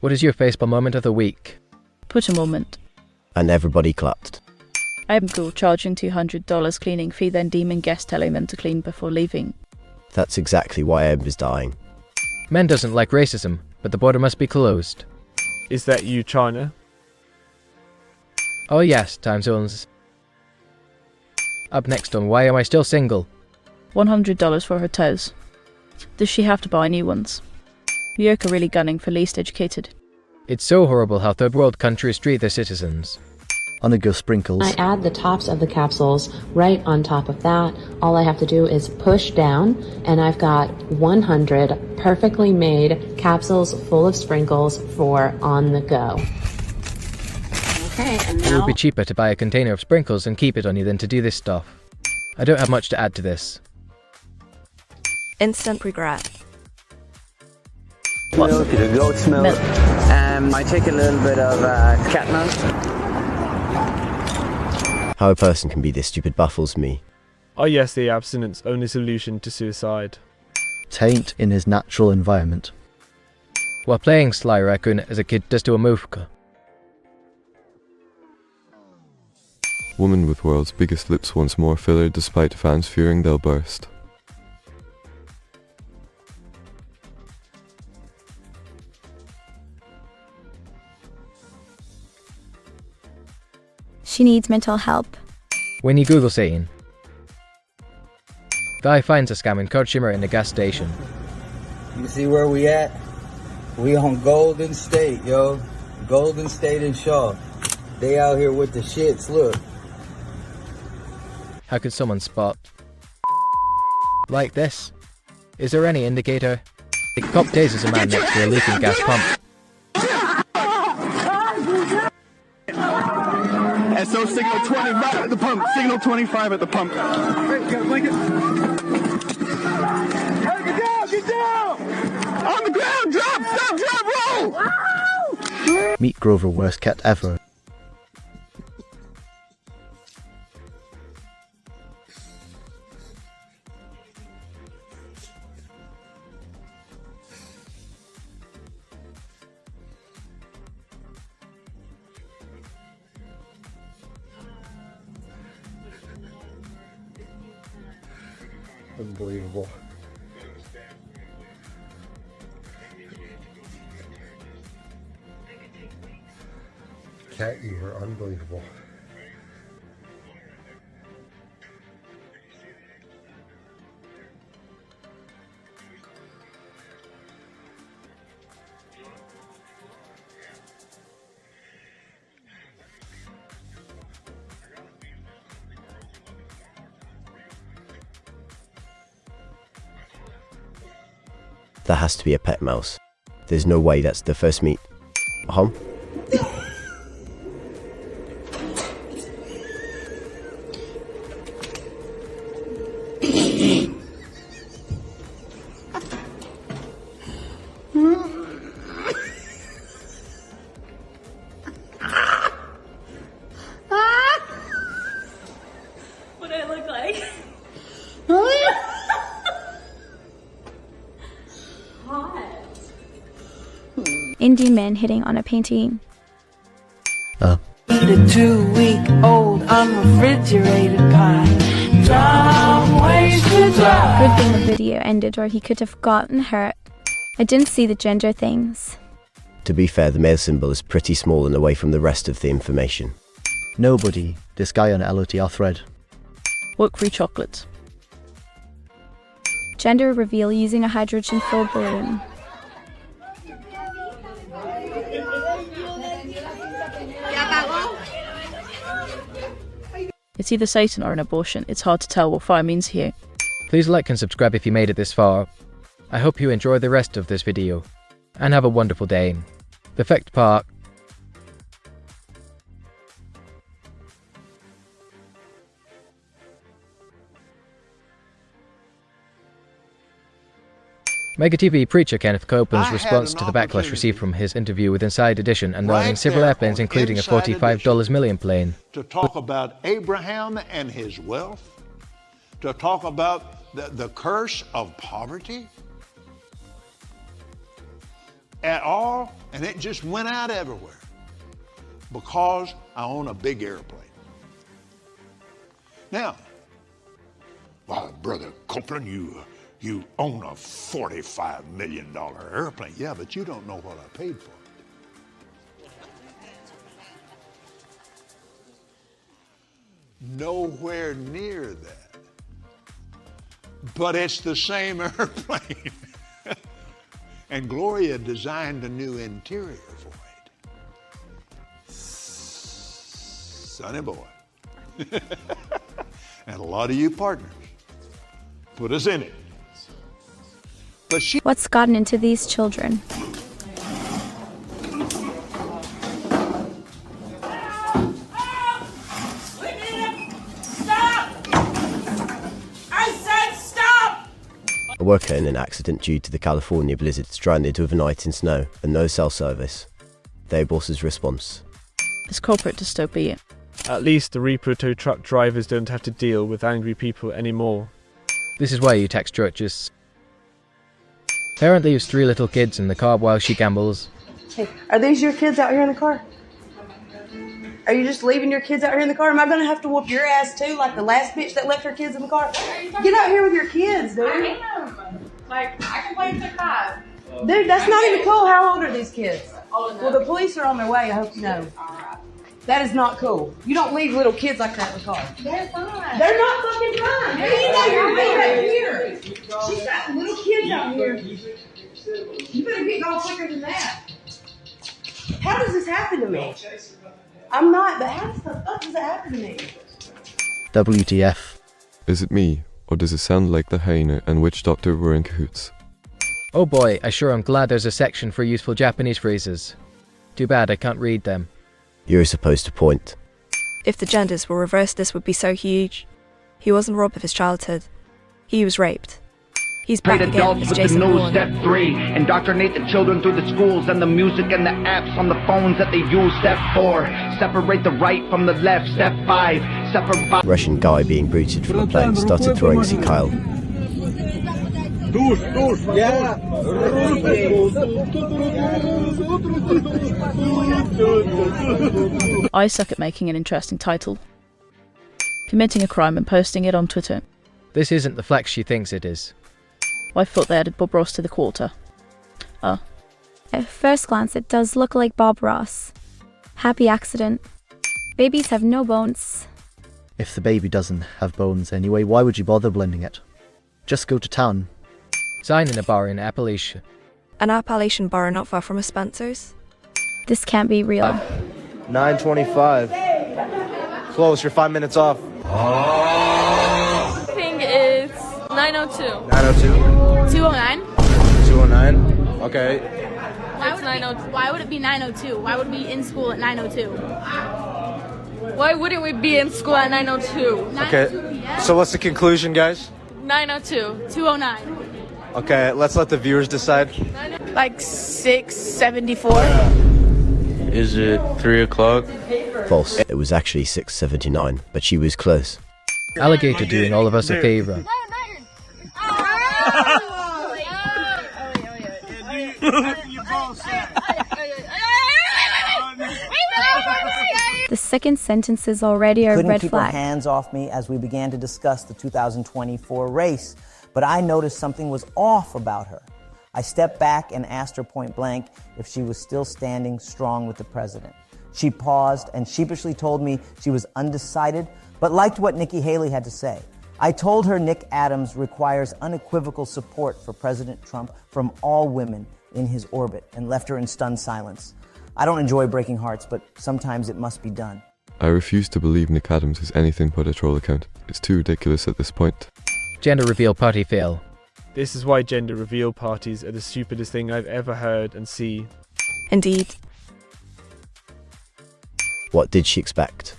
What is your facepalm moment of the week? Put a moment. And everybody clapped. I'm cool charging $200 cleaning fee, then demon guest telling them to clean before leaving. That's exactly why Eb is dying. Men doesn't like racism, but the border must be closed. Is that you, China? Oh yes, time zones. Up next on Why Am I Still Single? $100 for her toes. Does she have to buy new ones? New York are really gunning for least educated. It's so horrible how third world countries treat their citizens. On the go sprinkles. I add the tops of the capsules right on top of that. All I have to do is push down, and I've got 100 perfectly made capsules full of sprinkles for on the go. Okay, and It now would be cheaper to buy a container of sprinkles and keep it on you than to do this stuff. I don't have much to add to this. Instant regret. Milk, the goat's milk. Milk. I take a little bit of cat milk. How a person can be this stupid baffles me. Oh yes, the abstinence, only solution to suicide. Taint in his natural environment. While playing Sly Raccoon as a kid does to a Mufka. Woman with world's biggest lips wants more filler despite fans fearing they'll burst. She needs mental help. When you Google saying, guy finds a scam in card shimmer in a gas station. You see where we at? We on Golden State, yo. Golden State and Shaw. They out here with the shits, look. How could someone spot like this? Is there any indicator? The cop tases a man next to a leaking gas pump. SO signal 25 at the pump. Signal 25 at the pump. Hey, got a blanket? Hey, get down! Get down! On the ground! Drop! Stop! Drop! Roll! Meet Grover, worst cat ever. Unbelievable. Cat, you are unbelievable. That has to be a pet mouse. There's no way that's the first meat. Home? What do I look like? Indie men hitting on a painting. Eat a 2-week-old unrefrigerated pie. Dumb ways to die. Good thing the video ended or he could have gotten hurt. I didn't see the gender things. To be fair, the male symbol is pretty small and away from the rest of the information. Nobody. This guy on LOTR thread. Work-free chocolate. Gender reveal using a hydrogen-filled balloon. It's either Satan or an abortion. It's hard to tell what fire means here. Please like and subscribe if you made it this far. I hope you enjoy the rest of this video. And have a wonderful day. The Fact Park. Mega TV preacher Kenneth Copeland's response to the backlash received from his interview with Inside Edition involving several airplanes including a $45 million plane. To talk about Abraham and his wealth, to talk about the curse of poverty. at all, and it just went out everywhere because I own a big airplane. Now, well, Brother Copeland, you own a $45 million airplane. Yeah, but you don't know what I paid for it. Nowhere near that. But it's the same airplane. And Gloria designed a new interior for it. Sonny boy. And a lot of you partners put us in it. But What's gotten into these children? A worker in an accident due to the California blizzard stranded overnight in snow and no cell service. Their boss's response. It's corporate dystopia. At least the Reaper tow truck drivers don't have to deal with angry people anymore. This is why you text churches. Parent leaves 3 little kids in the car while she gambles. Hey, are these your kids out here in the car? Are you just leaving your kids out here in the car? Am I going to have to whoop your ass too, like the last bitch that left her kids in the car? Get out here with your kids, dude. I am. Like, I can play until 5. Dude, that's not even cool. How old are these kids? Well, the police are on their way, I hope you know. That is not cool. You don't leave little kids like that in the car. They're fine. They're not fucking fine. You know you're way back here. She's got little kids out here. You better get going quicker than that. How does this happen to me? I'm not, but how the fuck does it happen to me? WTF. Is it me, or does it sound like the hyena and witch doctor were in cahoots? Oh boy, I sure am glad there's a section for useful Japanese phrases. Too bad I can't read them. You're supposed to point. If the genders were reversed, this would be so huge. He wasn't robbed of his childhood. He was raped. He's back again as Jason Bourne. Step 3, indoctrinate the children through the schools and the music and the apps on the phones that they use. Step 4, separate the right from the left. Step 5, separate. Russian guy being booted from a plane started throwing Kyle. I suck at making an interesting title. Committing a crime and posting it on Twitter. This isn't the flex she thinks it is. I thought they added Bob Ross to the quarter. At first glance, it does look like Bob Ross. Happy accident. Babies have no bones. If the baby doesn't have bones anyway, why would you bother blending it? Just go to town. Sign in a bar in Appalachia. An Appalachian bar not far from a Spencer's. This can't be real. 9:25. Close, you're 5 minutes off. Thing is 902. 902. 209. 209. Okay. Why would it be 902? Why would we be in school at 902? Why wouldn't we be in school at 902? Okay. So what's the conclusion, guys? 902. 209. Okay, let's let the viewers decide. Like 674. Is it 3 o'clock? False. It was actually 6:79, but she was close. Alligator doing all of us a favour. The second sentence is already a red Couldn't keep her flag. hands off me as we began to discuss the 2024 race, but I noticed something was off about her. I stepped back and asked her point blank if she was still standing strong with the president. She paused and sheepishly told me she was undecided, but liked what Nikki Haley had to say. I told her Nick Adams requires unequivocal support for President Trump from all women in his orbit and left her in stunned silence. I don't enjoy breaking hearts, but sometimes it must be done. I refuse to believe Nick Adams is anything but a troll account. It's too ridiculous at this point. Gender reveal party fail. This is why gender reveal parties are the stupidest thing I've ever heard and see. Indeed. What did she expect?